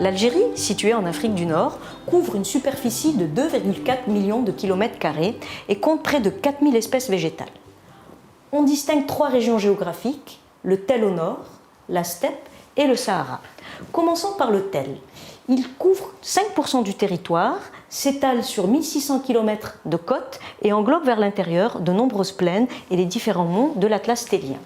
L'Algérie, située en Afrique du Nord, couvre une superficie de 2,4 millions de kilomètres carrés et compte près de 4000 espèces végétales. On distingue 3 régions géographiques, le Tell au nord, la steppe et le Sahara. Commençons par le Tell. Il couvre 5% du territoire, s'étale sur 1600 km de côte et englobe vers l'intérieur de nombreuses plaines et les différents monts de l'Atlas tellien.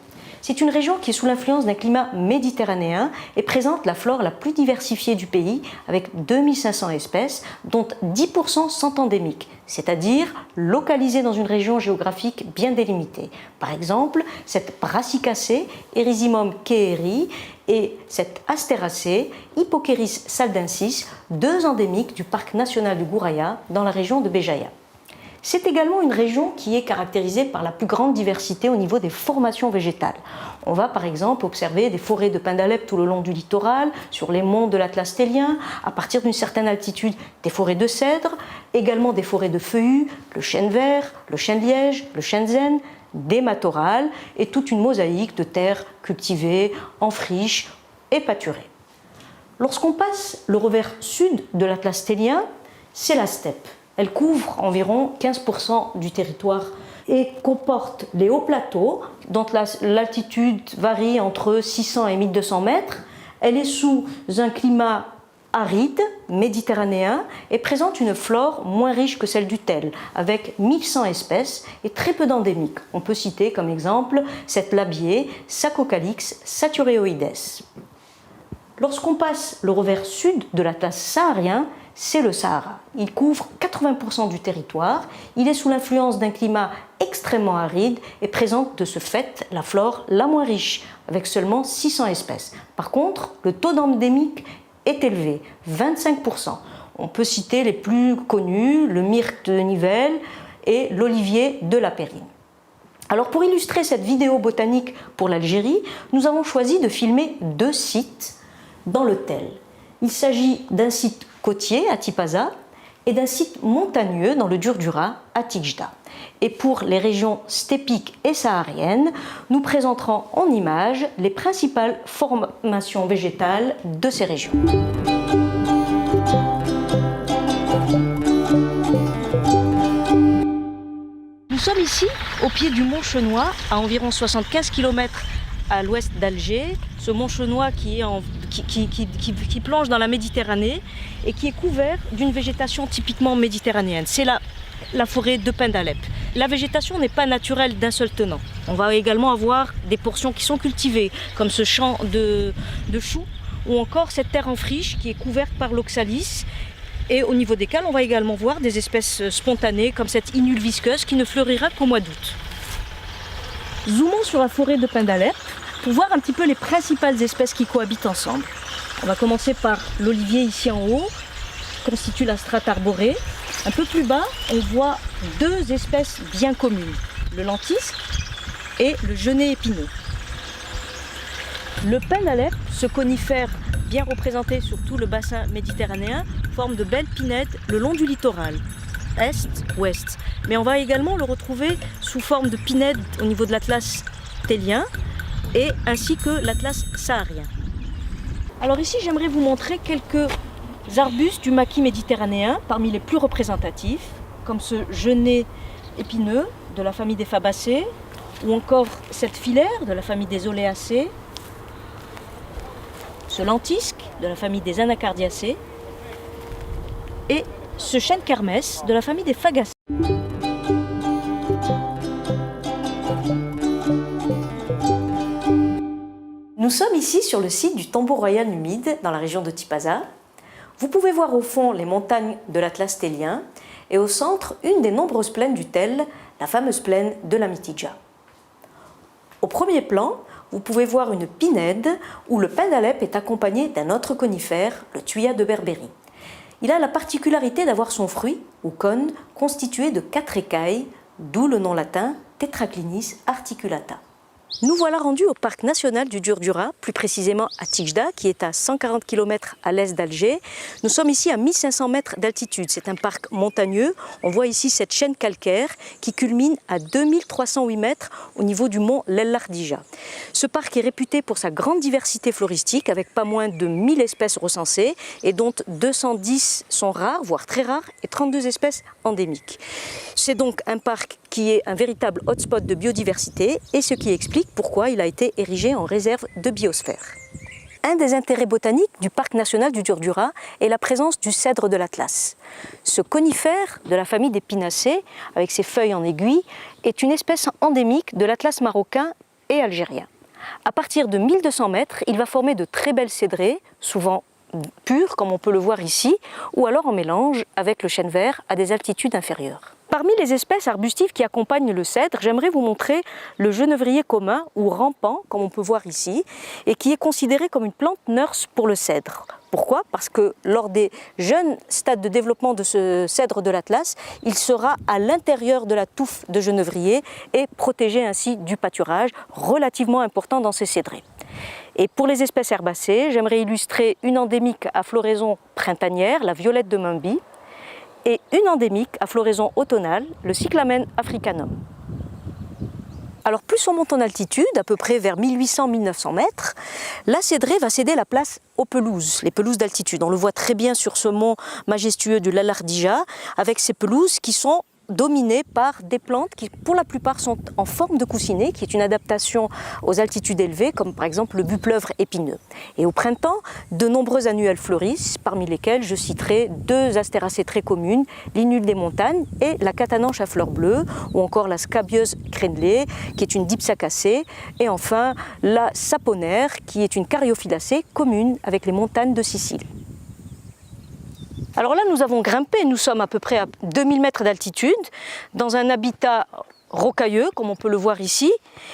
C'est une région qui est sous l'influence d'un climat méditerranéen et présente la flore la plus diversifiée du pays avec 2500 espèces, dont 10% sont endémiques, c'est-à-dire localisées dans une région géographique bien délimitée. Par exemple, cette brassicacée, Erysimum keeri, et cette astéracée, Hippokeris saldensis, 2 endémiques du parc national du Gouraya dans la région de Béjaïa. C'est également une région qui est caractérisée par la plus grande diversité au niveau des formations végétales. On va par exemple observer des forêts de pins d'Alep tout le long du littoral, sur les monts de l'Atlas tellien, à partir d'une certaine altitude des forêts de cèdres, également des forêts de feuillus, le chêne vert, le chêne liège, le chêne zen, des matorrales et toute une mosaïque de terres cultivées, en friche et pâturées. Lorsqu'on passe le revers sud de l'Atlas tellien, c'est la steppe. Elle couvre environ 15% du territoire et comporte les hauts plateaux dont l'altitude varie entre 600 et 1200 mètres. Elle est sous un climat aride, méditerranéen, et présente une flore moins riche que celle du Tell, avec 1100 espèces et très peu d'endémiques. On peut citer comme exemple cette labiée, Sacocalix satureoides. Lorsqu'on passe le revers sud de l'Atlas saharien, c'est le Sahara. Il couvre 80% du territoire, il est sous l'influence d'un climat extrêmement aride et présente de ce fait la flore la moins riche, avec seulement 600 espèces. Par contre, le taux d'endémique est élevé, 25%. On peut citer les plus connus, le myrte de Nivelles et l'olivier de la Périne. Alors pour illustrer cette vidéo botanique pour l'Algérie, nous avons choisi de filmer 2 sites dans le Tell. Il s'agit d'un site côtier à Tipaza et d'un site montagneux dans le Durdura à Tigda. Et pour les régions steppiques et sahariennes, nous présenterons en images les principales formations végétales de ces régions. Nous sommes ici au pied du mont Chenois, à environ 75 km à l'ouest d'Alger, ce mont Chenois qui plonge dans la Méditerranée et qui est couvert d'une végétation typiquement méditerranéenne. C'est la forêt de pins d'Alep. La végétation n'est pas naturelle d'un seul tenant. On va également avoir des portions qui sont cultivées, comme ce champ de choux, ou encore cette terre en friche qui est couverte par l'oxalis, et au niveau desquelles on va également voir des espèces spontanées, comme cette inule visqueuse qui ne fleurira qu'au mois d'août. Zoomons sur la forêt de pins d'Alep pour voir un petit peu les principales espèces qui cohabitent ensemble. On va commencer par l'olivier ici en haut, qui constitue la strate arborée. Un peu plus bas, on voit 2 espèces bien communes, le lentisque et le genêt épineux. Le pin d'Alep, ce conifère bien représenté sur tout le bassin méditerranéen, forme de belles pinèdes le long du littoral, est-ouest. Mais on va également le retrouver sous forme de pinèdes au niveau de l'Atlas tellien, et ainsi que l'Atlas saharien. Alors ici, j'aimerais vous montrer quelques arbustes du maquis méditerranéen parmi les plus représentatifs, comme ce genêt épineux de la famille des Fabacées, ou encore cette filaire de la famille des Oléacées, ce lentisque de la famille des Anacardiacées, et ce chêne kermès de la famille des Fagacées. Nous sommes ici sur le site du tombeau royal numide dans la région de Tipaza. Vous pouvez voir au fond les montagnes de l'Atlas tellien et au centre une des nombreuses plaines du Tell, la fameuse plaine de la Mitidja. Au premier plan, vous pouvez voir une pinède où le pin d'Alep est accompagné d'un autre conifère, le thuya de Berbérie. Il a la particularité d'avoir son fruit, ou cône, constitué de 4 écailles, d'où le nom latin Tetraclinis articulata. Nous voilà rendus au parc national du Djurdjura, plus précisément à Tijdagh, qui est à 140 km à l'est d'Alger. Nous sommes ici à 1500 mètres d'altitude. C'est un parc montagneux. On voit ici cette chaîne calcaire qui culmine à 2308 mètres au niveau du mont Lel-Lardija. Ce parc est réputé pour sa grande diversité floristique, avec pas moins de 1000 espèces recensées, et dont 210 sont rares, voire très rares, et 32 espèces endémiques. C'est donc un parc qui est un véritable hotspot de biodiversité, et ce qui explique pourquoi il a été érigé en réserve de biosphère. Un des intérêts botaniques du parc national du Djurdjura est la présence du cèdre de l'Atlas. Ce conifère de la famille des pinacées, avec ses feuilles en aiguille, est une espèce endémique de l'Atlas marocain et algérien. À partir de 1200 mètres, il va former de très belles cédrées, souvent pures comme on peut le voir ici, ou alors en mélange avec le chêne vert à des altitudes inférieures. Parmi les espèces arbustives qui accompagnent le cèdre, j'aimerais vous montrer le genévrier commun ou rampant, comme on peut voir ici, et qui est considéré comme une plante nurse pour le cèdre. Pourquoi? Parce que lors des jeunes stades de développement de ce cèdre de l'Atlas, il sera à l'intérieur de la touffe de genévrier et protégé ainsi du pâturage, relativement important dans ces cédrées. Et pour les espèces herbacées, j'aimerais illustrer une endémique à floraison printanière, la violette de Mumby, et une endémique à floraison automnale, le Cyclamen africanum. Alors plus on monte en altitude, à peu près vers 1800-1900 mètres, la cédrée va céder la place aux pelouses, les pelouses d'altitude. On le voit très bien sur ce mont majestueux du Lel-Lardija, avec ces pelouses qui sont dominées par des plantes qui pour la plupart sont en forme de coussinet, qui est une adaptation aux altitudes élevées, comme par exemple le buplœuvre épineux. Et au printemps, de nombreux annuels fleurissent, parmi lesquels je citerai deux astéracées très communes, l'inule des montagnes et la catananche à fleurs bleues, ou encore la scabieuse crénelée, qui est une dipsacacée, et enfin la saponaire, qui est une caryophyllacée commune avec les montagnes de Sicile. Alors là, nous avons grimpé, nous sommes à peu près à 2000 mètres d'altitude, dans un habitat rocailleux, comme on peut le voir ici,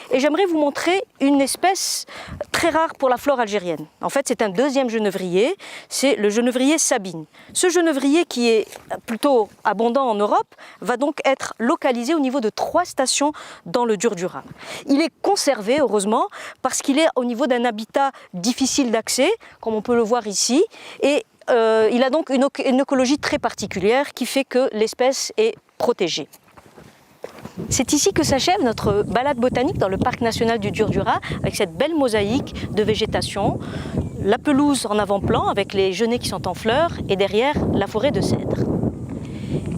et j'aimerais vous montrer une espèce très rare pour la flore algérienne. En fait, c'est un deuxième genévrier, c'est le genévrier Sabine. Ce genévrier, qui est plutôt abondant en Europe, va donc être localisé au niveau de 3 stations dans le Djurdjura. Il est conservé, heureusement, parce qu'il est au niveau d'un habitat difficile d'accès, comme on peut le voir ici, et il a donc une écologie très particulière qui fait que l'espèce est protégée. C'est ici que s'achève notre balade botanique dans le parc national du Djurdjura, avec cette belle mosaïque de végétation, la pelouse en avant-plan avec les genêts qui sont en fleurs, et derrière la forêt de cèdre.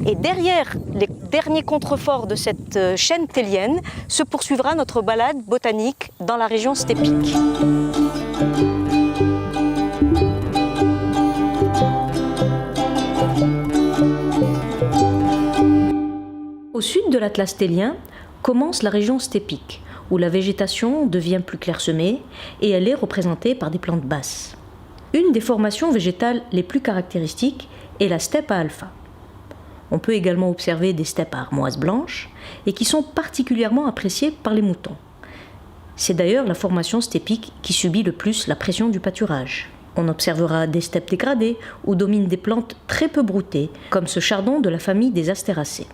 Et derrière les derniers contreforts de cette chaîne thélienne se poursuivra notre balade botanique dans la région steppique. Au sud de l'Atlas télien commence la région steppique, où la végétation devient plus clairsemée et elle est représentée par des plantes basses. Une des formations végétales les plus caractéristiques est la steppe à alpha. On peut également observer des steppes à armoises blanches et qui sont particulièrement appréciées par les moutons. C'est d'ailleurs la formation steppique qui subit le plus la pression du pâturage. On observera des steppes dégradées où dominent des plantes très peu broutées, comme ce chardon de la famille des astéracées.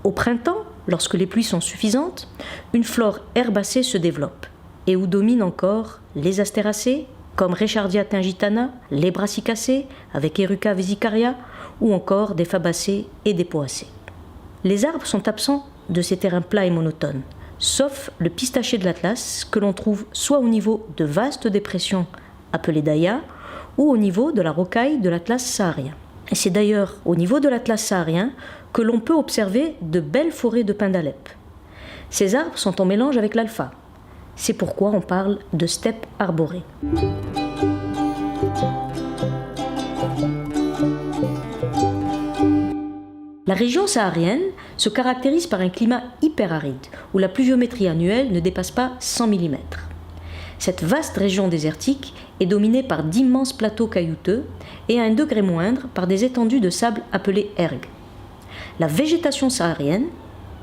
Au printemps, lorsque les pluies sont suffisantes, une flore herbacée se développe et où dominent encore les astéracées, comme Rechardia tingitana, les brassicacées, avec Eruca vesicaria, ou encore des fabacées et des poacées. Les arbres sont absents de ces terrains plats et monotones, sauf le pistacher de l'Atlas, que l'on trouve soit au niveau de vastes dépressions appelées daya, ou au niveau de la rocaille de l'Atlas saharien. Et c'est d'ailleurs au niveau de l'Atlas saharien que l'on peut observer de belles forêts de pins d'Alep. Ces arbres sont en mélange avec l'alpha. C'est pourquoi on parle de steppe arborée. La région saharienne se caractérise par un climat hyperaride, où la pluviométrie annuelle ne dépasse pas 100 mm. Cette vaste région désertique est dominée par d'immenses plateaux caillouteux et à un degré moindre par des étendues de sable appelées ergues. La végétation saharienne,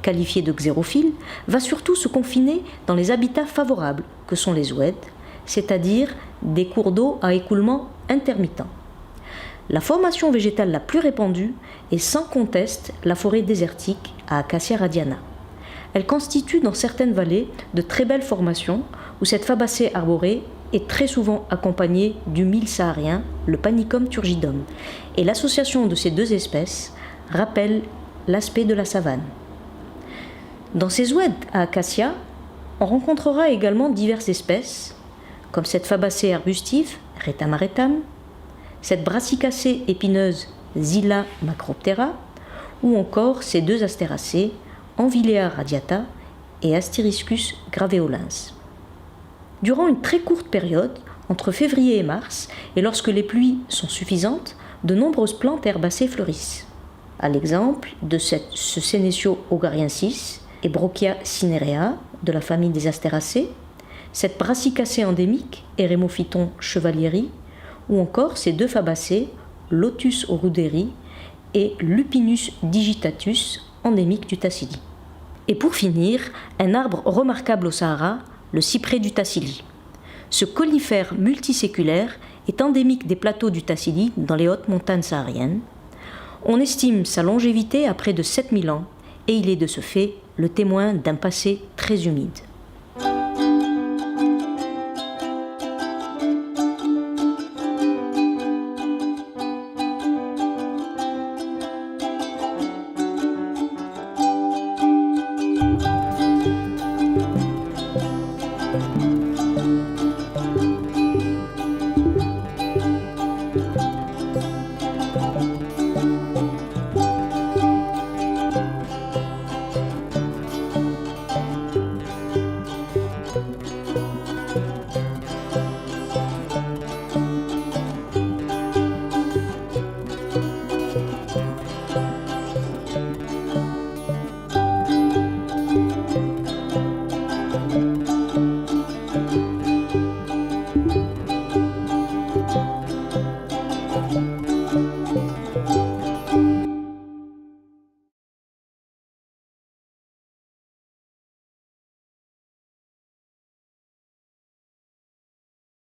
qualifiée de xérophile, va surtout se confiner dans les habitats favorables que sont les oueds, c'est-à-dire des cours d'eau à écoulement intermittent. La formation végétale la plus répandue est sans conteste la forêt désertique à Acacia radiana. Elle constitue dans certaines vallées de très belles formations où cette fabacée arborée est très souvent accompagnée du mil saharien, le Panicum turgidum. Et l'association de ces deux espèces rappelle l'aspect de la savane. Dans ces oueds à acacia, on rencontrera également diverses espèces, comme cette fabacée arbustive, Rhetam aretam, cette brassicacée épineuse, Zilla macroptera, ou encore ces deux astéracées, Envilea radiata et Asteriscus graveolens. Durant une très courte période, entre février et mars, et lorsque les pluies sont suffisantes, de nombreuses plantes herbacées fleurissent. À l'exemple de ce Senecio ogariensis et Brochia cinerea de la famille des astéracées, cette brassicacée endémique, Eremophyton chevalieri, ou encore ces deux fabacées, Lotus oruderi et Lupinus digitatus, endémique du Tassili. Et pour finir, un arbre remarquable au Sahara, le cyprès du Tassili. Ce conifère multiséculaire est endémique des plateaux du Tassili dans les hautes montagnes sahariennes. On estime sa longévité à près de 7000 ans et il est de ce fait le témoin d'un passé très humide.